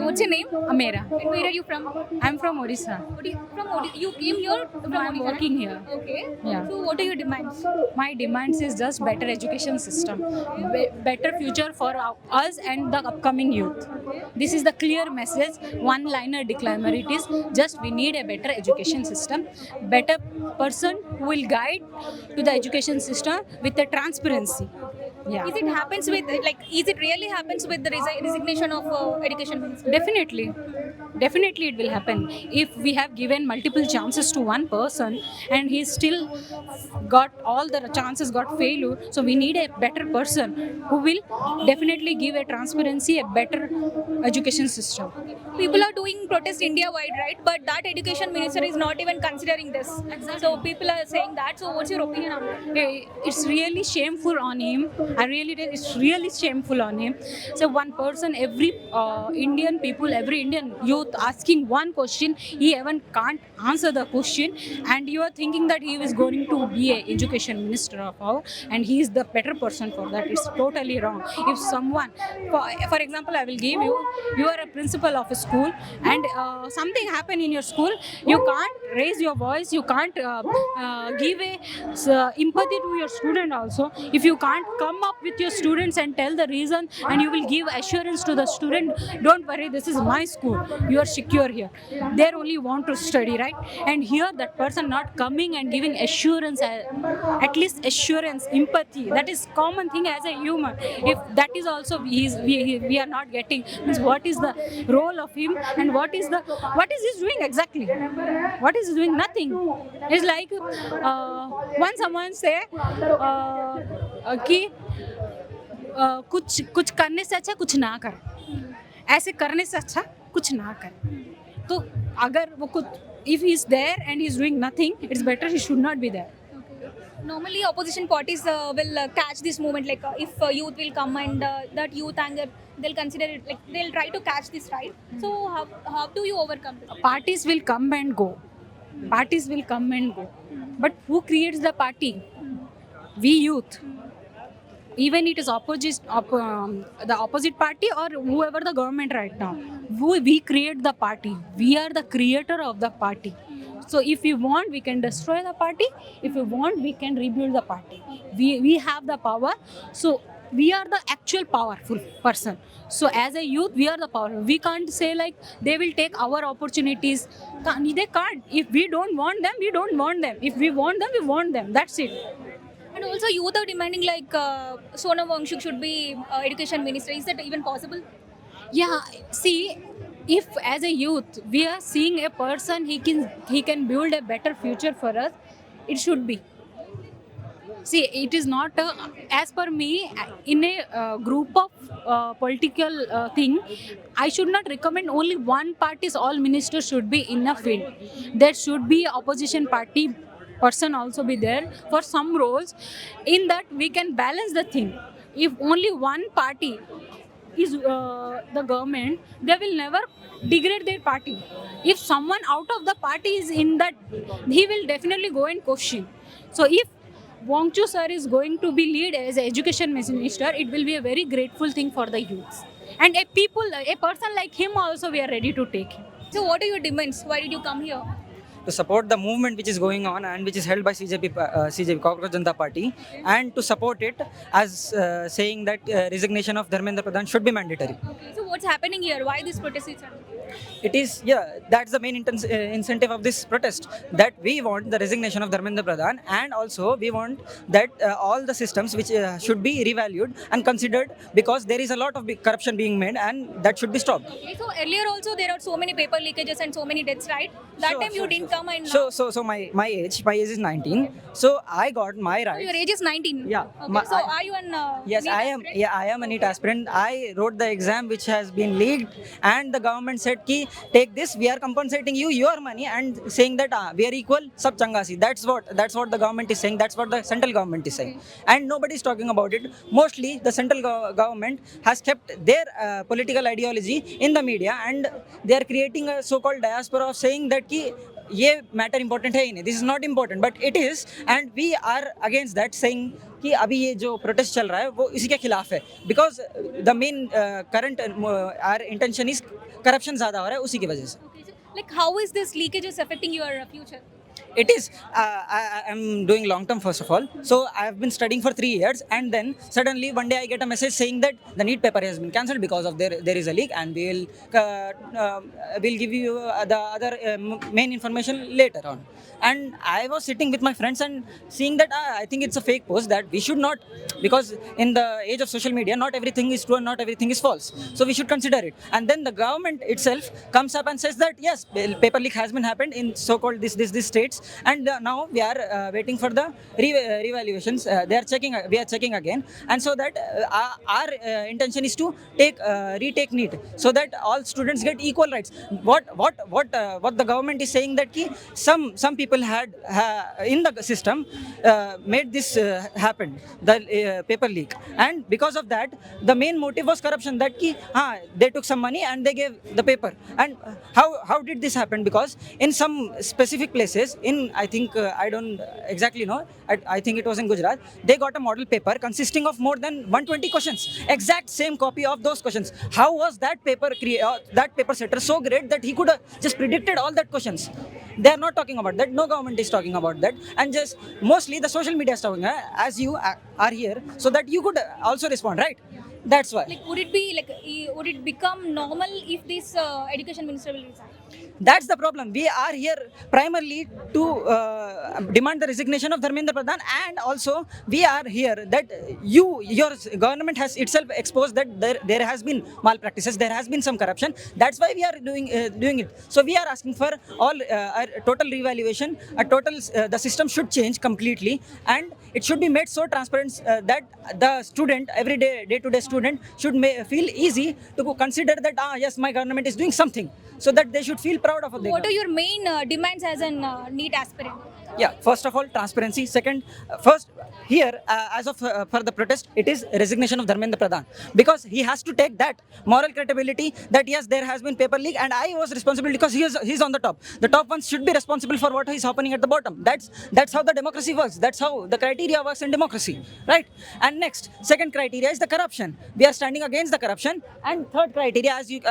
What's your name? Amera. And where are you from? I'm from Odisha. From Odisha. You came here from I'm Odisha, working right? here. Okay. Yeah. So what are your demands? My demands is just better education system, better future for us and the upcoming youth. This is the clear message, one-liner declaimer it is. Just we need a better education system, better person who will guide to the education system with a transparency. Yeah. Is it happens with is it really happens with the resignation of education minister? Definitely it will happen if we have given multiple chances to one person and he still got all the chances got failure. So we need a better person who will definitely give a transparency, a better education system. People are doing protest India wide, right? But that education minister is not even considering this. So people are saying that. So what's your opinion on that? It's really shameful on him. It's really shameful on him. So one person, every Indian people, every Indian youth asking one question, he even can't answer the question, and you are thinking that he is going to be a education minister of our, and he is the better person for that. It's totally wrong. If someone, for example, I will give you are a principal of a school, and something happened in your school, you can't raise your voice, you can't give a empathy to your student also. If you can't come up with your students and tell the reason, and you will give assurance to the student, don't worry, this is my school, you are secure here, they only want to study, right? And here that person not coming and giving assurance, at least assurance, empathy, that is common thing as a human. If that is also we are not getting, means what is the role of him, and what is he doing exactly? What is he doing? Nothing. It's like when someone say कि कुछ कुछ करने से अच्छा कुछ ना कर, ऐसे करने से अच्छा कुछ ना कर. तो अगर वो कुछ, if he is there and he is doing nothing, it's better he should not be there. Normally, opposition parties will catch this movement. If youth will come and that youth anger, they'll consider it they'll try to catch this, right? So how do you overcome this? Parties will come and go. Parties will come and go. But who creates the party? We youth. Even it is the opposite party or whoever the government right now. We create the party. We are the creator of the party. So if we want, we can destroy the party. If we want, we can rebuild the party. We have the power. So we are the actual powerful person. So as a youth, we are the power. We can't say like they will take our opportunities. They can't. If we don't want them, we don't want them. If we want them, we want them. That's it. And also, youth are demanding Sonam Wangchuk should be education minister. Is that even possible? Yeah, see, if as a youth we are seeing a person, he can build a better future for us, it should be. See, it is not as per me, in a group of political thing, I should not recommend only one party's all ministers should be in a field. There should be opposition party person also be there for some roles. In that we can balance the thing. If only one party is the government, they will never degrade their party. If someone out of the party is in that, he will definitely go and question. So if Wangchu sir is going to be lead as an education minister, it will be a very grateful thing for the youths. And a person like him also, we are ready to take him. So what are your demands? Why did you come here? To support the movement which is going on and which is held by CJP, Cockroach Janata Party, and to support it as saying that resignation of Dharmendra Pradhan should be mandatory. So what's happening here? Why this protest is happening? It is, that's the main incentive of this protest, that we want the resignation of Dharmendra Pradhan, and also we want that all the systems which should be revalued and considered, because there is a lot of corruption being made and that should be stopped. Okay, so earlier also there are so many paper leakages and so many deaths, right? That time you didn't come and So my age is 19, so I got my So rights. your age is 19. Yeah. Okay, so are you an Yes, NEET I am. aspirant? Yeah, I am a NEET aspirant. I wrote the exam which has been leaked, and the government said, "Ki take this. We are compensating you your money," and saying that we are equal. Sab changasi. That's what the government is saying. That's what the central government is saying, and nobody is talking about it. Mostly, the central government has kept their political ideology in the media, and they are creating a so-called diaspora of saying that ki ये matter important है ही नहीं, this is not important, but it is, and we are against that, saying कि अभी ये जो protest चल रहा है वो इसी के खिलाफ है, because the main current or intention is corruption ज़्यादा हो रहा है उसी की वजह से. Okay, so, like how is this leakages affecting your future? It is, I'm doing long term first of all. So I have been studying for 3 years, and then suddenly one day I get a message saying that the NEET paper has been cancelled because of there is a leak, and we'll give you the other main information later on. And I was sitting with my friends and seeing that I think it's a fake post, that we should not, because in the age of social media not everything is true and not everything is false, so we should consider it. And then the government itself comes up and says that yes, paper leak has been happened in so called this states, and now we are waiting for the revaluations. They are checking, we are checking again, and so that our intention is to retake NEET, so that all students get equal rights. What the government is saying, that ki some people had in the system made this happen, the paper leak, and because of that the main motive was corruption, that ki they took some money and they gave the paper. And how did this happen? Because in some specific places, in I think I don't exactly know, I think it was in Gujarat, they got a model paper consisting of more than 120 questions, exact same copy of those questions. How was that that paper setter so great that he could have just predicted all that questions? They are not talking about that, no government is talking about that, and just mostly the social media is talking, as you are here, so that you could also respond, right? That's why. Like would it become normal if this education minister will resign? That's the problem. We are here primarily to demand the resignation of Dharmendra Pradhan, and also we are here that your government has itself exposed that there has been malpractices, there has been some corruption. That's why we are doing it. So we are asking for all a total revaluation, the system should change completely, and it should be made so transparent that the student, every day-to-day student, should feel easy to consider that yes, my government is doing something, so that they should feel proud of it. What are your main demands as an NEET aspirant? Yeah, first of all, transparency. Second, first here, as of for the protest, it is resignation of Dharmendra Pradhan, because he has to take that moral credibility that yes, there has been paper leak and I was responsible, because he's on the top. The top ones should be responsible for what is happening at the bottom. That's how the democracy works. That's how the criteria works in democracy, right? And next, second criteria is the corruption. We are standing against the corruption. And third criteria, as you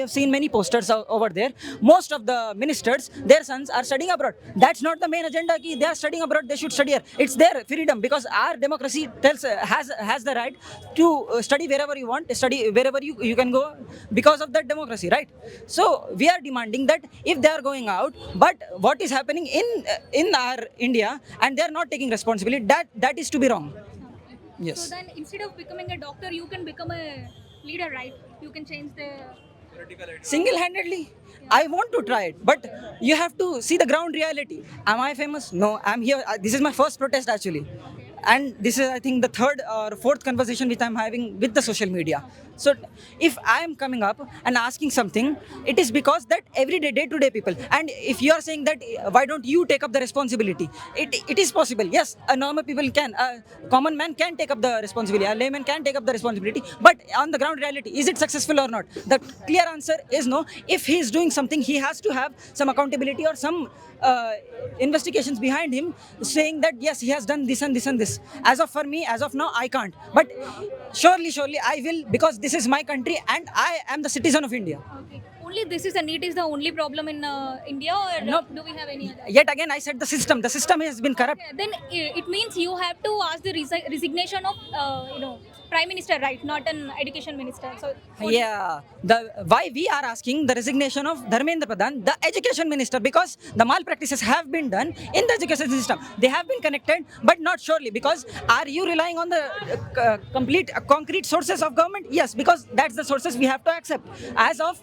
have seen many posters over there, most of the ministers, their sons are studying abroad. That's not the main agenda. Ki they are studying abroad, they should study here. It's their freedom, because our democracy has the right to study wherever you want, study wherever you can go, because of that democracy, right? So we are demanding that if they are going out, but what is happening in our India, and they are not taking responsibility, that is to be wrong. Yes. So then instead of becoming a doctor, you can become a leader, right? You can change the Single-handedly, I want to try it, but you have to see the ground reality. Am I famous? No, I'm here. This is my first protest actually, and this is I think the third or fourth conversation which I'm having with the social media. So if I am coming up and asking something, it is because that every day-to-day people, and if you are saying that why don't you take up the responsibility, it is possible. Yes, a normal people can, a common man can take up the responsibility, a layman can take up the responsibility, but on the ground reality, is it successful or not? The clear answer is no. If he is doing something, he has to have some accountability or some investigations behind him saying that yes, he has done this and this and this. As of now, I can't, but surely I will, because this is my country and I am the citizen of India. okay. Only this is a NEET is the only problem in India, or No. do we have any other? Yet again, I said the system has been corrupt. Okay, then it means you have to ask the resignation of prime minister, right? Not an education minister. So Yeah, why we are asking the resignation of Dharmendra Pradhan, the education minister, because the malpractices have been done in the education system. They have been connected, but not surely. Because are you relying on the complete concrete sources of government? Yes, because that's the sources we have to accept as of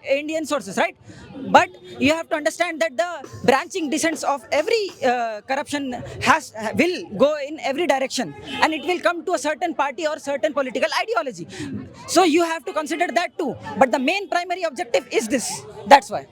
Indian sources, right? But you have to understand that the branching descents of every corruption will go in every direction, and it will come to a certain party or certain political ideology. So you have to consider that too. But the main primary objective is this. That's why.